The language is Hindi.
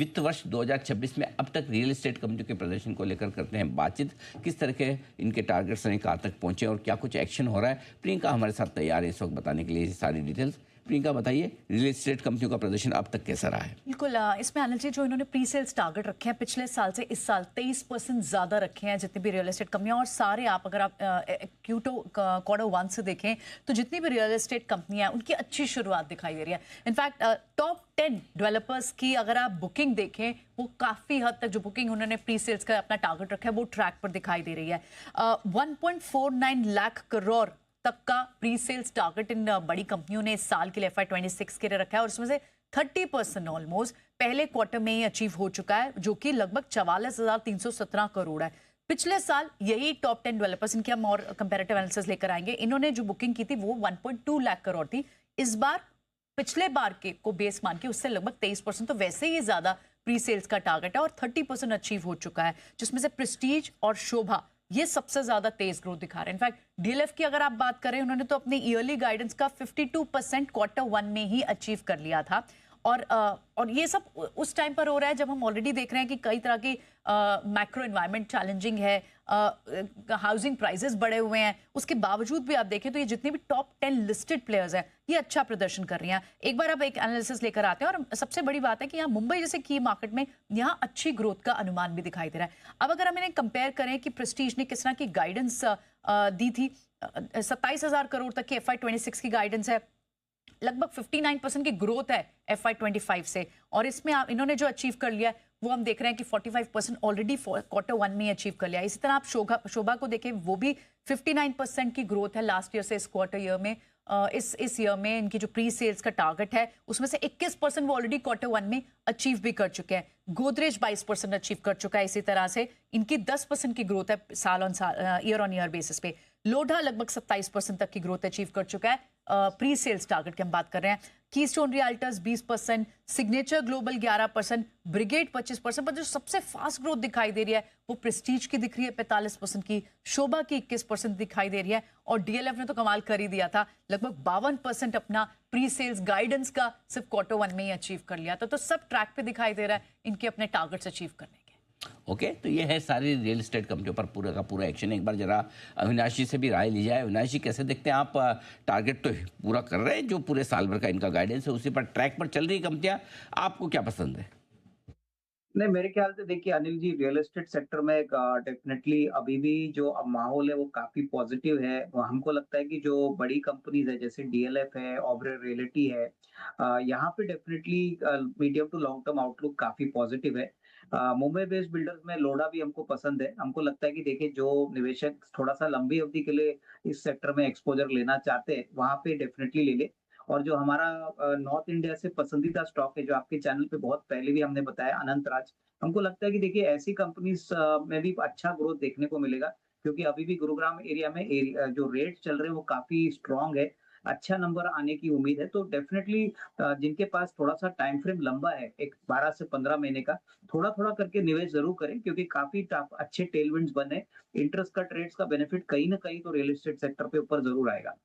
वित्त वर्ष 2026 में अब तक रियल एस्टेट कंपनियों के प्रदर्शन को लेकर करते हैं बातचीत। किस तरह के इनके टारगेट्स हैं, कहाँ तक पहुंचे और क्या कुछ एक्शन हो रहा है। प्रियंका हमारे साथ तैयार है इस वक्त बताने के लिए ये सारी डिटेल्स। प्रियंका बताइए, रियल एस्टेट कंपनियों का प्रदर्शन अब तक कैसा रहा है? बिल्कुल, इसमें अनिल जी जो इन्होंने प्री सेल्स टारगेट रखे हैं पिछले साल से इस साल 23% ज्यादा रखे हैं जितनी भी रियल एस्टेट कंपनियां, और सारे आप अगर आप Q1 से देखें तो जितनी भी रियल एस्टेट कंपनियां हैं उनकी अच्छी शुरुआत दिखाई दे रही है। इनफैक्ट टॉप 10 डेवलपर्स की अगर आप बुकिंग देखें वो काफी हद तक जो बुकिंग उन्होंने प्री सेल्स का अपना टारगेट रखा है वो ट्रैक पर दिखाई दे रही है। 1.49 लाख करोड़ तक का प्री सेल्स टारगेट इन बड़ी कंपनियों ने इस साल के लिए FY26 के लिए रखा है, और उसमें से 30% ऑलमोस्ट पहले क्वार्टर में ही अचीव हो चुका है, जो कि लगभग 44,317 करोड़ है। पिछले साल यही टॉप 10 डेवलपर्स, इनके हम और कंपैरेटिव एनालिसिस लेकर आएंगे, इन्होंने जो बुकिंग की थी वो 1.2 लाख करोड़ थी। इस बार पिछले बार के को बेस मान के उससे लगभग 23%, तो वैसे ही ज्यादा प्री सेल्स का टारगेट है और 30% अचीव हो चुका है, जिसमें से प्रेस्टीज और शोभा ये सबसे ज्यादा तेज ग्रोथ दिखा रहे हैं। इनफैक्ट डीएलएफ की अगर आप बात करें, उन्होंने तो अपने ईयरली गाइडेंस का 52% Q1 में ही अचीव कर लिया था, और ये सब उस टाइम पर हो रहा है जब हम ऑलरेडी देख रहे हैं कि कई तरह की मैक्रो एनवायरनमेंट चैलेंजिंग है, हाउसिंग प्राइसेस बढ़े हुए हैं। उसके बावजूद भी आप देखें तो ये जितने भी टॉप 10 लिस्टेड प्लेयर्स हैं ये अच्छा प्रदर्शन कर रही हैं। एक बार अब एक एनालिसिस लेकर आते हैं, और सबसे बड़ी बात है कि यहाँ मुंबई जैसे की मार्केट में यहाँ अच्छी ग्रोथ का अनुमान भी दिखाई दे रहा है। अब अगर हम इन्हें कंपेयर करें कि प्रेस्टीज ने किस तरह की गाइडेंस दी थी, 27,000 करोड़ तक की FY26 की गाइडेंस है, लगभग 59% की ग्रोथ है FY25 से, और इसमें इन्होंने जो अचीव कर लिया है वो हम देख रहे हैं कि 45% ऑलरेडी Q1 में अचीव कर लिया है। इसी तरह आप शोभा को देखें, वो भी 59% की ग्रोथ है लास्ट ईयर से इस क्वार्टर ईयर में। इस ईयर में इनकी जो प्री सेल्स का टारगेट है उसमें से 21% वो ऑलरेडी Q1 में अचीव भी कर चुके हैं। गोदरेज 22% अचीव कर चुका है। इसी तरह से इनकी 10% की ग्रोथ है साल ऑन साल, ईयर ऑन ईयर बेसिस पे। लोढ़ा लगभग 27% तक की ग्रोथ अचीव कर चुका है। प्री सेल्स टारगेट की हम बात कर रहे हैं। Keystone realtors 20%, signature global 11%, brigade 25%, पर जो सबसे फास्ट ग्रोथ दिखाई दे रही है वो प्रेस्टीज की दिख रही है 45% की, शोभा की 21% दिखाई दे रही है, और डीएलएफ ने तो कमाल कर ही दिया था, लगभग 52% अपना प्री सेल्स गाइडेंस का सिर्फ Q1 में ही अचीव कर लिया था। तो सब ट्रैक पे दिखाई दे रहा है इनके अपने टारगेट्स अचीव करने। ओके, तो ये है सारी रियल एस्टेट कंपनियों पर पूरा का पूरा एक्शन। एक बार जरा अविनाश जी से भी राय ली जाए। अविनाश जी, कैसे देखते हैं आप? टारगेट तो पूरा कर रहे हैं, जो पूरे साल भर का इनका गाइडेंस है उसी पर ट्रैक पर चल रही कंपनियां, आपको क्या पसंद है? नहीं, मेरे ख्याल से देखिए Anil ji, real estate sector में डेफिनेटली अभी भी जो अब माहौल है वो काफी पॉजिटिव है। हमको लगता है कि जो बड़ी कंपनीज है जैसे डीएलएफ है, ओबेरॉय रियल्टी है, यहाँ पे definitely medium to long term outlook काफी पॉजिटिव है। मुंबई बेस्ड बिल्डर्स में लोढ़ा भी हमको पसंद है। हमको लगता है कि देखिए जो निवेशक थोड़ा सा लंबी अवधि के लिए इस सेक्टर में एक्सपोजर लेना चाहते हैं वहां पे डेफिनेटली ले ले। और जो हमारा नॉर्थ इंडिया से पसंदीदा स्टॉक है, जो आपके चैनल पे बहुत पहले भी हमने बताया, अनंत राज, हमको लगता है कि देखिए ऐसी कंपनीज में भी अच्छा ग्रोथ देखने को मिलेगा, क्योंकि अभी भी गुरुग्राम एरिया में जो रेट चल रहे हैं वो काफी स्ट्रांग है। अच्छा नंबर आने की उम्मीद है, तो डेफिनेटली जिनके पास थोड़ा सा टाइम फ्रेम लंबा है, एक 12 से 15 महीने का, थोड़ा थोड़ा करके निवेश जरूर करें, क्योंकि काफी अच्छे टेलविंड्स बने। इंटरेस्ट कट रेट्स का बेनिफिट कहीं ना कहीं तो रियल एस्टेट सेक्टर पे ऊपर जरूर आएगा।